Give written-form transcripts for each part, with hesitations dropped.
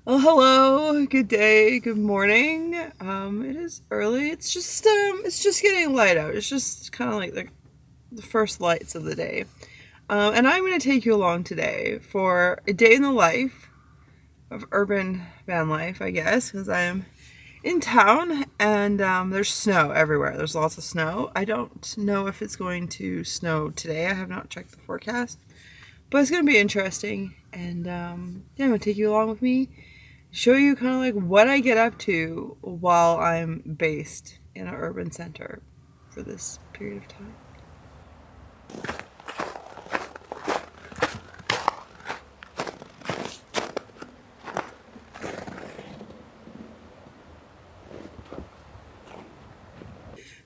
Well, hello, good day, good morning. It is early. It's just getting light out. It's just kind of like the first lights of the day. And I'm going to take you along today for a day in the life of urban van life, I guess, because I'm in town and there's snow everywhere. There's lots of snow. I don't know if it's going to snow today. I have not checked the forecast, but it's going to be interesting. And yeah, I'm going to take you along with me, show you kind of like what I get up to while I'm based in an urban center for this period of time.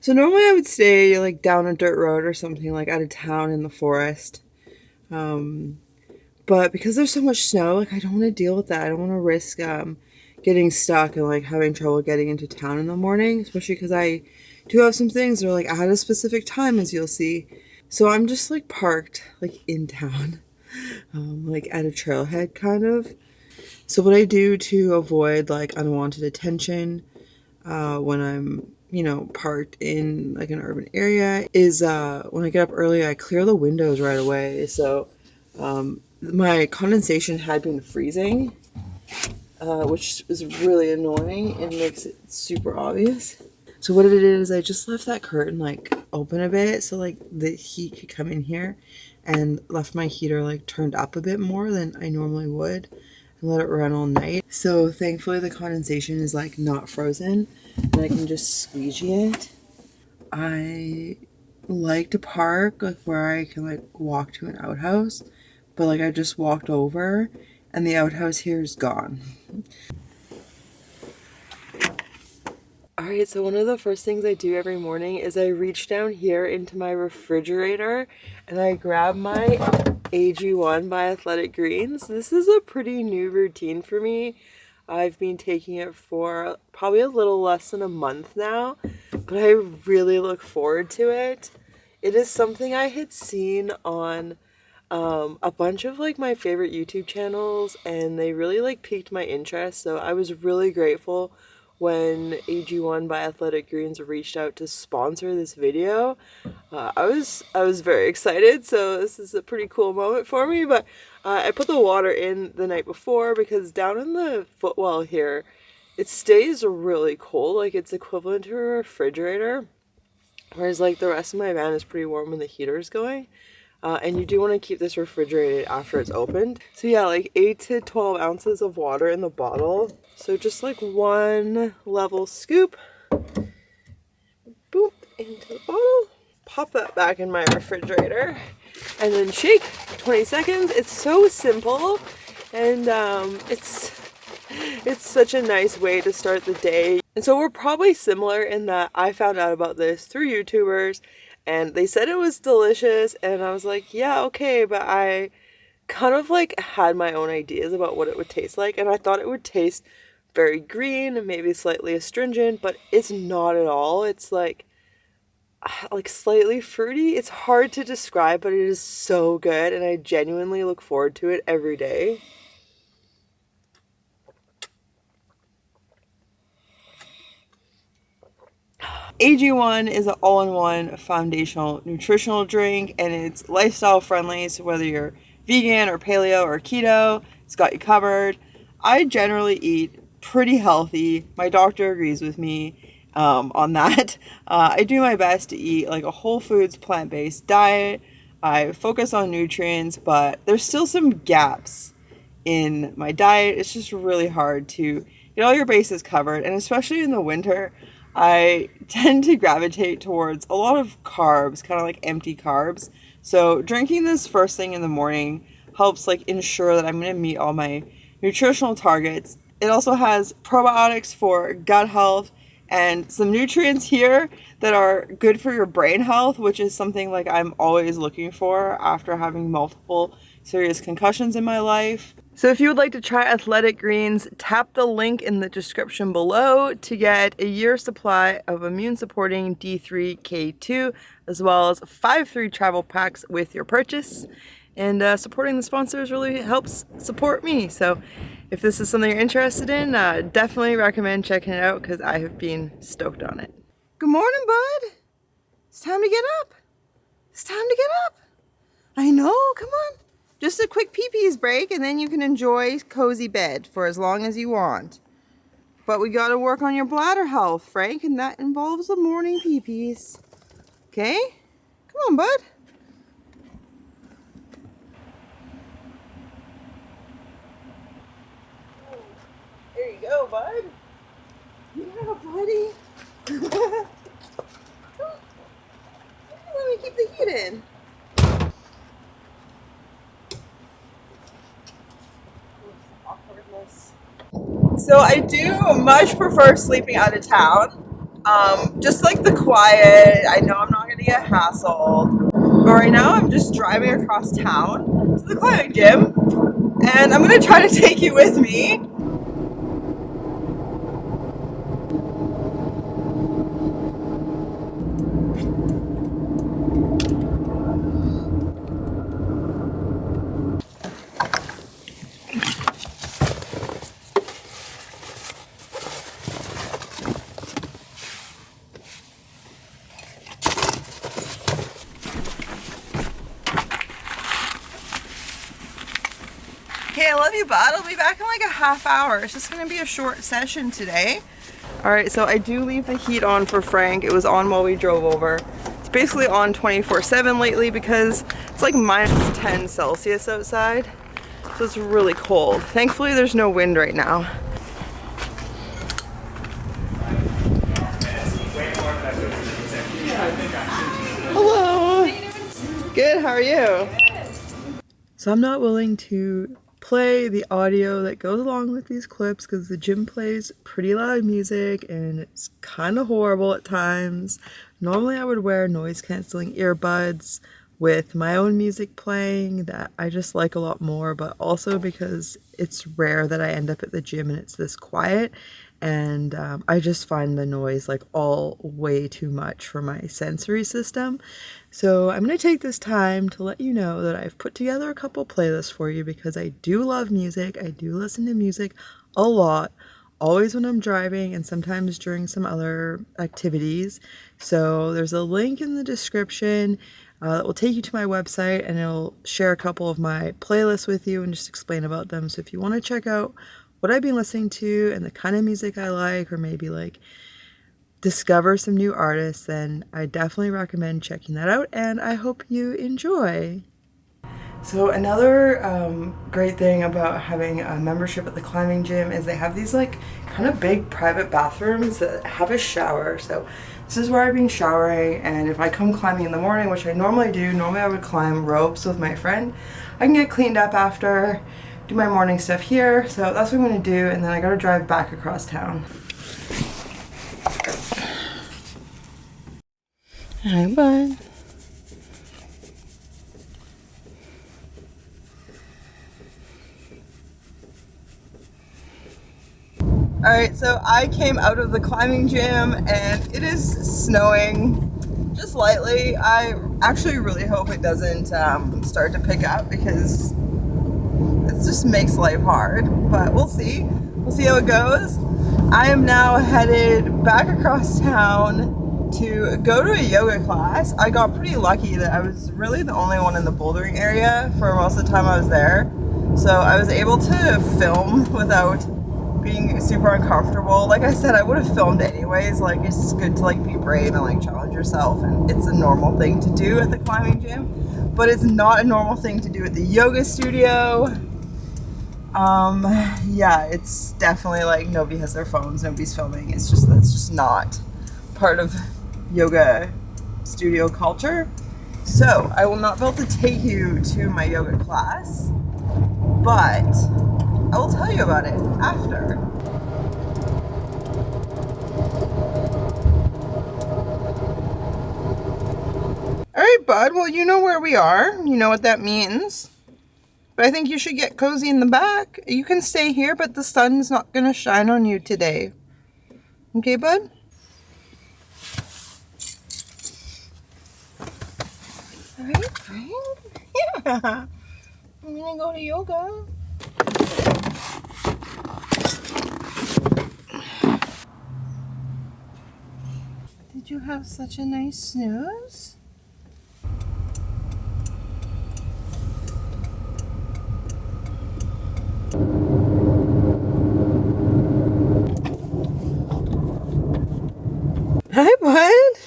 So normally I would stay like down a dirt road or something, like out of town in the forest. But because there's so much snow, like I don't want to deal with that. I don't want to risk getting stuck and like having trouble getting into town in the morning, especially because I do have some things that are like at a specific time, as you'll see. So I'm just like parked like in town, like at a trailhead kind of. So what I do to avoid like unwanted attention when I'm, parked in like an urban area is when I get up early, I clear the windows right away. So my condensation had been freezing, which is really annoying and makes it super obvious. So what it is, I just left that curtain like open a bit so like the heat could come in here, and left my heater like turned up a bit more than I normally would and let it run all night. So thankfully the condensation is like not frozen and I can just squeegee it. I like to park like where I can like walk to an outhouse, but like I just walked over and the outhouse here is gone. Alright, so one of the first things I do every morning is I reach down here into my refrigerator and I grab my AG1 by Athletic Greens. This is a pretty new routine for me. I've been taking it for probably a little less than a month now, but I really look forward to it. It is something I had seen on a bunch of like my favorite YouTube channels, and they really like piqued my interest. So I was really grateful when AG1 by Athletic Greens reached out to sponsor this video. I was very excited, so this is a pretty cool moment for me. But I put the water in the night before because down in the footwell here, it stays really cold. Like it's equivalent to a refrigerator, whereas like the rest of my van is pretty warm when the heater is going. And you do want to keep this refrigerated after it's opened. So yeah, like 8 to 12 ounces of water in the bottle. So just like one level scoop, boop, into the bottle. Pop that back in my refrigerator and then shake 20 seconds. It's so simple, and it's such a nice way to start the day. And so we're probably similar in that I found out about this through YouTubers and they said it was delicious, and I was like, yeah, okay, but I kind of like had my own ideas about what it would taste like, and I thought it would taste very green and maybe slightly astringent, but it's not at all. It's like slightly fruity. It's hard to describe, but it is so good, and I genuinely look forward to it every day. AG1 is an all-in-one foundational nutritional drink, and it's lifestyle friendly, so whether you're vegan or paleo or keto, it's got you covered. I generally eat pretty healthy. My doctor agrees with me on that. I do my best to eat like a whole foods plant-based diet. I focus on nutrients, but there's still some gaps in my diet. It's just really hard to get all your bases covered, and especially in the winter, I tend to gravitate towards a lot of carbs, kind of like empty carbs. So drinking this first thing in the morning helps like ensure that I'm going to meet all my nutritional targets. It also has probiotics for gut health and some nutrients here that are good for your brain health, which is something like I'm always looking for after having multiple serious concussions in my life. So if you would like to try Athletic Greens, tap the link in the description below to get a year's supply of immune supporting D3K2, as well as 5 free travel packs with your purchase. and supporting the sponsors really helps support me. So if this is something you're interested in, definitely recommend checking it out because I have been stoked on it. Good morning, bud. It's time to get up. It's time to get up. I know, come on. Just a quick pee-pee's break and then you can enjoy cozy bed for as long as you want. But we gotta work on your bladder health, Frank, and that involves the morning pee-pees. Okay? Come on, bud. There you go, bud. Yeah, buddy. Let me keep the heat in. Awkwardness. So I do much prefer sleeping out of town. Just like the quiet. I know I'm not going to get hassled. But right now I'm just driving across town to the climbing gym. And I'm going to try to take you with me. Okay, I love you, bud. I'll be back in like a half hour. It's just going to be a short session today. Alright, so I do leave the heat on for Frank. It was on while we drove over. It's basically on 24/7 lately because it's like minus 10 Celsius outside. So it's really cold. Thankfully there's no wind right now. Hello! Good, how are you? So I'm not willing to play the audio that goes along with these clips because the gym plays pretty loud music and it's kind of horrible at times. Normally I would wear noise cancelling earbuds with my own music playing that I just like a lot more, but also because it's rare that I end up at the gym and it's this quiet, and I just find the noise like all way too much for my sensory system. So I'm going to take this time to let you know that I've put together a couple playlists for you because I do love music. I do listen to music a lot, always when I'm driving and sometimes during some other activities. So there's a link in the description that will take you to my website, and it'll share a couple of my playlists with you and just explain about them. So if you want to check out what I've been listening to and the kind of music I like, or maybe like discover some new artists, then I definitely recommend checking that out, and I hope you enjoy. So another great thing about having a membership at the climbing gym is they have these like kind of big private bathrooms that have a shower. So this is where I've been showering, and if I come climbing in the morning, which I normally do, normally I would climb ropes with my friend, I can get cleaned up after, do my morning stuff here. So that's what I'm going to do, and then I got to drive back across town. Hi, bud. Alright, so I came out of the climbing gym and it is snowing just lightly. I actually really hope it doesn't start to pick up because it just makes life hard, but we'll see. We'll see how it goes. I am now headed back across town to go to a yoga class. I got pretty lucky that I was really the only one in the bouldering area for most of the time I was there. So I was able to film without being super uncomfortable. Like I said, I would have filmed anyways. Like, it's good to like be brave and like challenge yourself, and it's a normal thing to do at the climbing gym, but it's not a normal thing to do at the yoga studio. Yeah, it's definitely like nobody has their phones, nobody's filming. It's just, that's just not part of yoga studio culture. So I will not be able to take you to my yoga class, but I will tell you about it after. Alright, bud, well, you know where we are. You know what that means. But I think you should get cozy in the back. You can stay here, but the sun's not going to shine on you today. Okay, bud? Alright, Frank? Yeah. I'm gonna go to yoga. Did you have such a nice snooze? Hi, bud.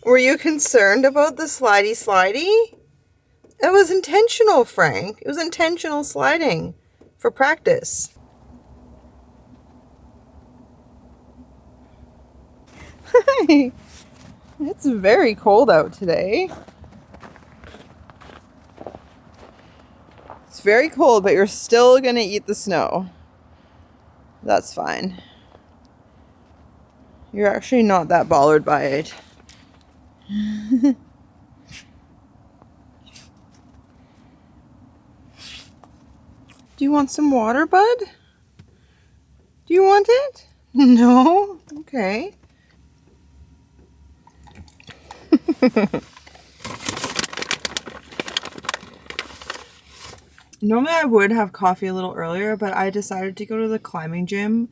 Were you concerned about the slidey? It was intentional, Frank. It was intentional sliding for practice. Hi. It's very cold out today. It's very cold, but you're still gonna eat the snow. That's fine. You're actually not that bothered by it. Do you want some water, bud? Do you want it? No? Okay. Normally I would have coffee a little earlier, but I decided to go to the climbing gym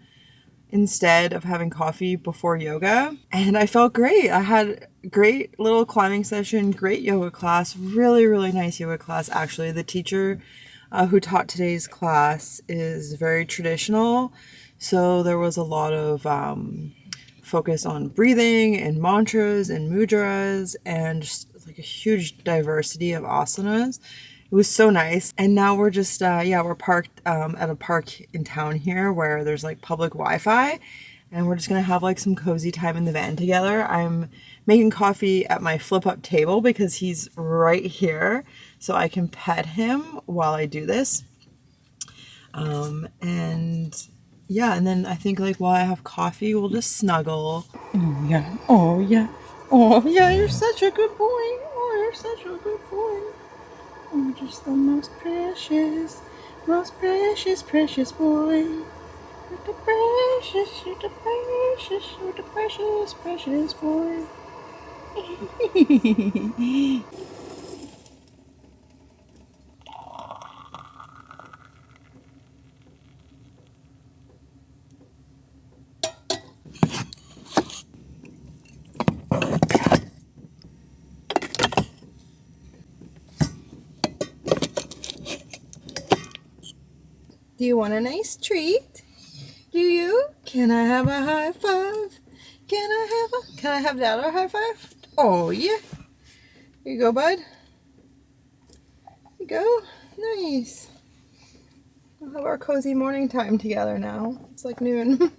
instead of having coffee before yoga. And I felt great. I had a great little climbing session, great yoga class, really, really nice yoga class actually. The teacher who taught today's class is very traditional. So there was a lot of focus on breathing and mantras and mudras and just like a huge diversity of asanas. It was so nice. And now we're just, we're parked at a park in town here where there's like public Wi-Fi. And we're just going to have like some cozy time in the van together. I'm making coffee at my flip-up table because he's right here. So I can pet him while I do this. And then I think like while I have coffee, we'll just snuggle. Oh yeah, oh yeah, oh yeah, you're such a good boy. Oh, you're such a good boy. Oh, just the most precious, precious boy. You're the precious, you're the precious, you're the precious, precious boy. Do you want a nice treat? Do you? Can I have a high five? Can I have Dad a high five? Oh yeah. Here you go, bud. Here you go. Nice. We'll have our cozy morning time together now. It's like noon.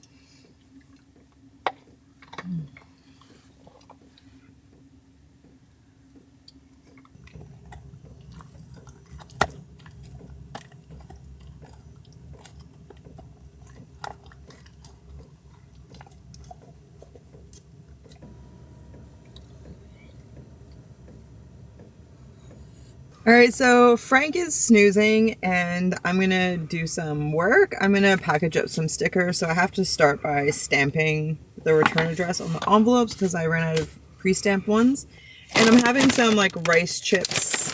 Alright, so Frank is snoozing and I'm gonna do some work. I'm gonna package up some stickers, so I have to start by stamping the return address on the envelopes because I ran out of pre-stamped ones. And I'm having some like rice chips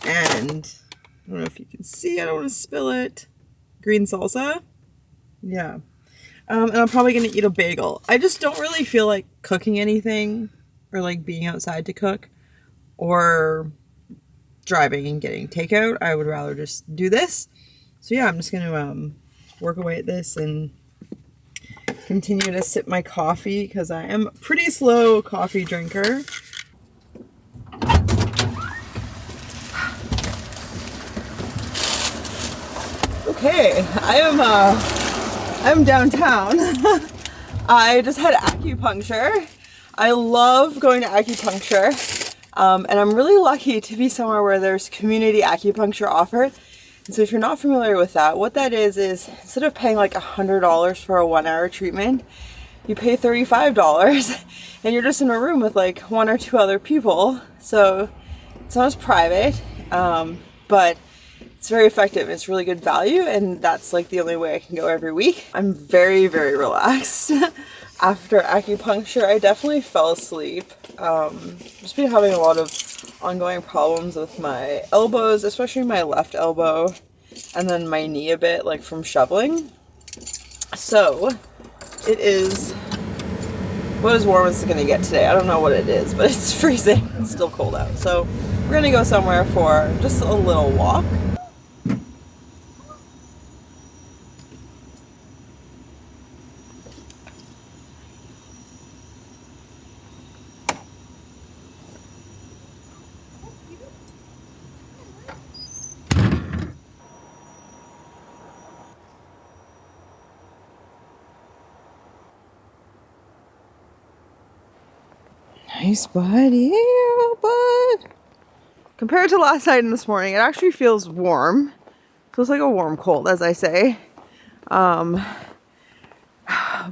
and I don't know if you can see, I don't want to spill it. Green salsa. Yeah. And I'm probably gonna eat a bagel. I just don't really feel like cooking anything or like being outside to cook or driving and getting takeout. I would rather just do this. So yeah, I'm just gonna work away at this and continue to sip my coffee because I am a pretty slow coffee drinker. Okay, I'm downtown. I just had acupuncture. I love going to acupuncture. And I'm really lucky to be somewhere where there's community acupuncture offered. And so if you're not familiar with that, what that is instead of paying like $100 for a 1-hour treatment, you pay $35 and you're just in a room with like 1 or 2 other people. So it's not as private, but it's very effective. It's really good value, and that's like the only way I can go every week. I'm very, very relaxed. After acupuncture, I definitely fell asleep. Just been having a lot of ongoing problems with my elbows, especially my left elbow, and then my knee a bit, like from shoveling. So it is what as warm as it's gonna get today. I don't know what it is, but it's freezing. It's still cold out. So we're gonna go somewhere for just a little walk. Nice buddy, yeah, bud. Compared to last night and this morning, it actually feels warm. Feels like a warm cold, as I say.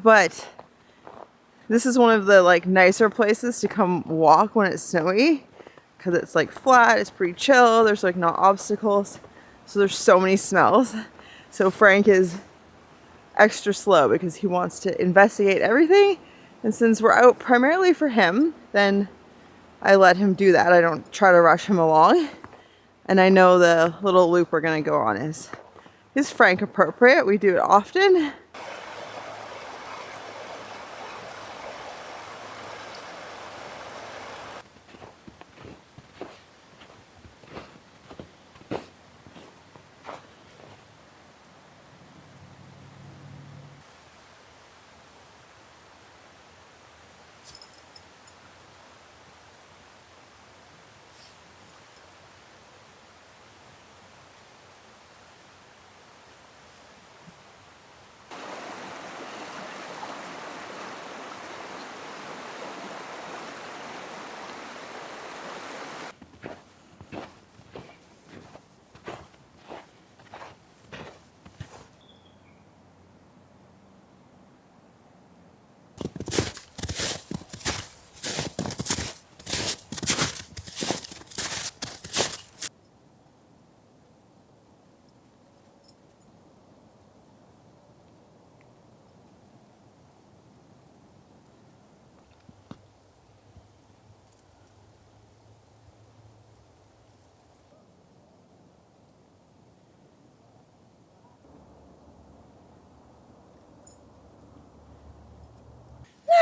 But this is one of the like nicer places to come walk when it's snowy, because it's like flat, it's pretty chill, there's like no obstacles, so there's so many smells. So Frank is extra slow because he wants to investigate everything, and since we're out primarily for him, then I let him do that. I don't try to rush him along, and I know the little loop we're gonna go on is Frank appropriate. We do it often.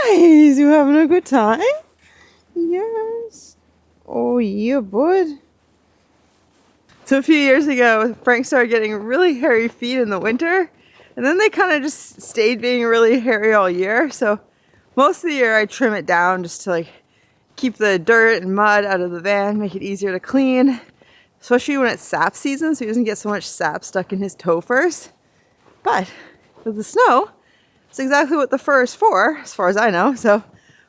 Nice, you having a good time? Yes. Oh yeah, bud. So a few years ago, Frank started getting really hairy feet in the winter, and then they kind of just stayed being really hairy all year. So most of the year I trim it down just to like keep the dirt and mud out of the van, make it easier to clean, especially when it's sap season, so he doesn't get so much sap stuck in his toe furs. But with the snow, it's exactly what the fur is for, as far as I know. So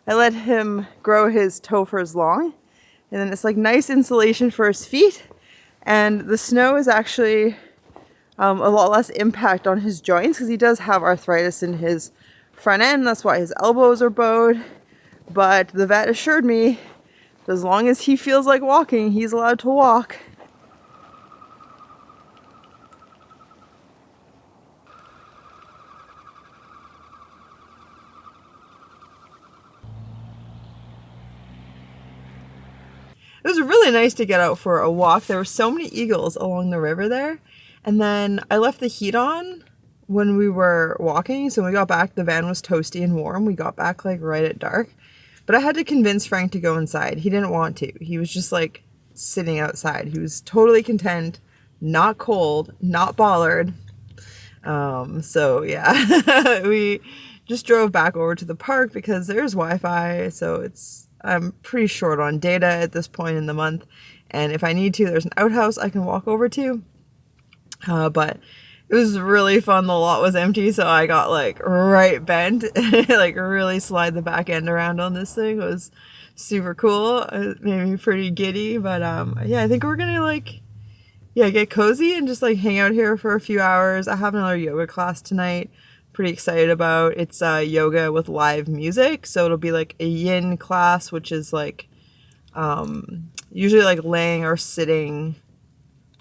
I let him grow his toe furs long, and then it's like nice insulation for his feet. And the snow is actually a lot less impact on his joints because he does have arthritis in his front end. That's why his elbows are bowed. But the vet assured me that as long as he feels like walking, he's allowed to walk. It was really nice to get out for a walk. There were so many eagles along the river there. And then I left the heat on when we were walking. So when we got back, the van was toasty and warm. We got back like right at dark. But I had to convince Frank to go inside. He didn't want to. He was just like sitting outside. He was totally content, not cold, not bothered. So yeah, we just drove back over to the park because there's Wi-Fi. So I'm pretty short on data at this point in the month, and if I need to, there's an outhouse I can walk over to. But it was really fun. The lot was empty, so I got like right bent, like really slide the back end around on this thing. It was super cool. It made me pretty giddy, but yeah, I think we're gonna like get cozy and just like hang out here for a few hours. I have another yoga class tonight. Pretty excited about. It's yoga with live music, so it'll be like a yin class, which is like usually like laying or sitting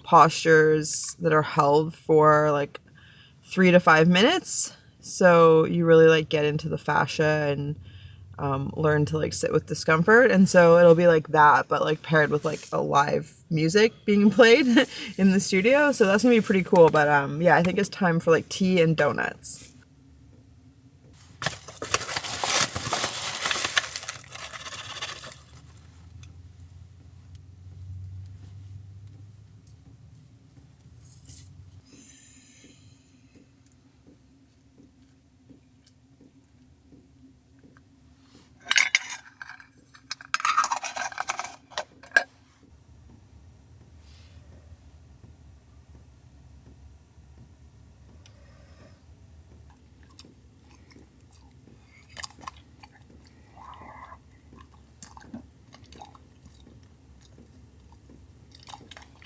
postures that are held for like 3 to 5 minutes, so you really like get into the fascia and learn to like sit with discomfort, and so it'll be like that, but like paired with like a live music being played in the studio. So that's gonna be pretty cool. But yeah, I think it's time for like tea and donuts.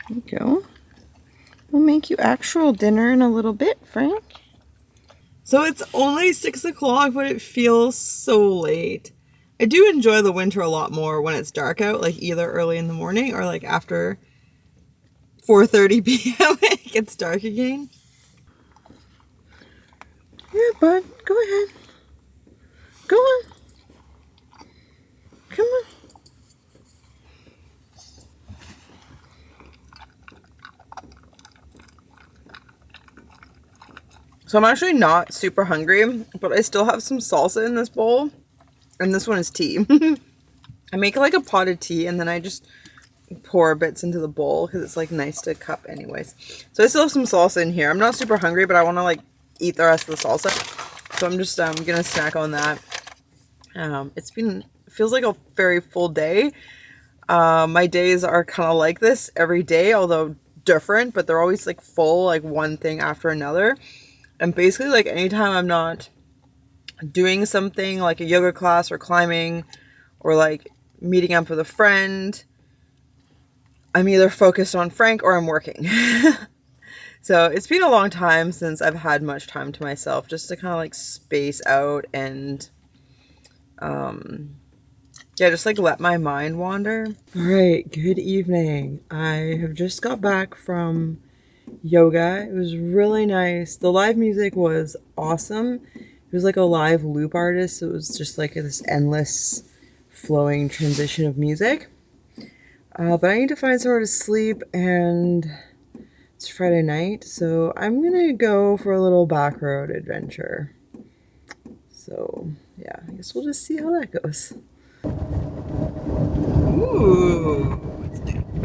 There you go. We'll make you actual dinner in a little bit, Frank. So it's only 6 o'clock, but it feels so late. I do enjoy the winter a lot more when it's dark out, like either early in the morning or like after 4:30 p.m. it gets dark again. Yeah, bud, go ahead. Go on. Come on. So I'm actually not super hungry, but I still have some salsa in this bowl, and this one is tea. I make like a pot of tea, and then I just pour bits into the bowl because it's like nice to cup anyways. So I still have some salsa in here. I'm not super hungry, but I want to like eat the rest of the salsa, so I'm just gonna snack on that. It feels like a very full day. My days are kind of like this every day, although different, but they're always like full, like one thing after another. And basically, like, anytime I'm not doing something like a yoga class or climbing or like meeting up with a friend, I'm either focused on Frank or I'm working. So it's been a long time since I've had much time to myself, just to kind of like space out and yeah, just like let my mind wander. All right, good evening. I have just got back from yoga. It was really nice. The live music was awesome. It was like a live loop artist. So it was just like this endless flowing transition of music. But I need to find somewhere to sleep, and it's Friday night, so I'm gonna go for a little back road adventure. So yeah, I guess we'll just see how that goes. Ooh, it's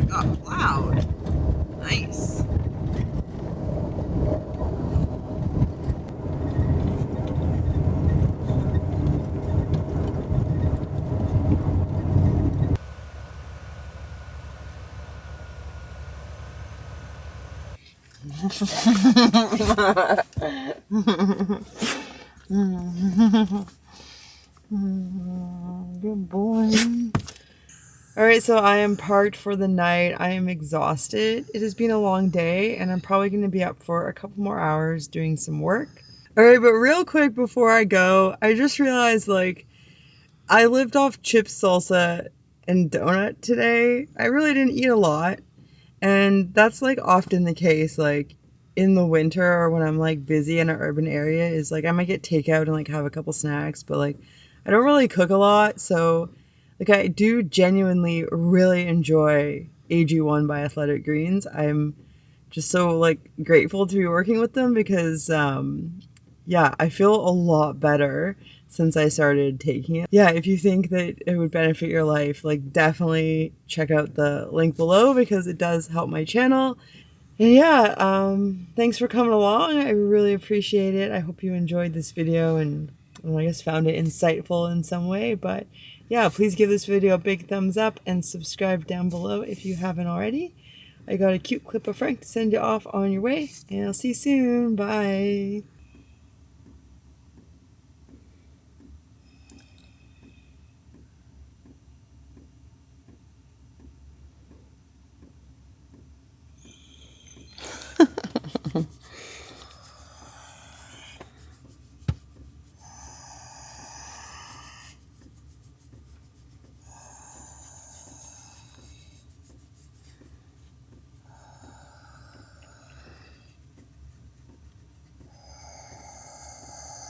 got loud. Nice. Good boy. Alright, so I am parked for the night. I am exhausted. It has been a long day, and I'm probably going to be up for a couple more hours doing some work. Alright, but real quick before I go, I just realized, like, I lived off chips, salsa, and donut today. I really didn't eat a lot. And that's like often the case, like in the winter or when I'm like busy in an urban area, is like I might get takeout and like have a couple snacks, but like I don't really cook a lot. So like I do genuinely really enjoy AG1 by Athletic Greens. I'm just so like grateful to be working with them because yeah, I feel a lot better since I started taking it. Yeah, if you think that it would benefit your life, like definitely check out the link below because it does help my channel. And yeah, thanks for coming along. I really appreciate it. I hope you enjoyed this video and I guess found it insightful in some way. But yeah, please give this video a big thumbs up and subscribe down below if you haven't already. I got a cute clip of Frank to send you off on your way, and I'll see you soon. Bye.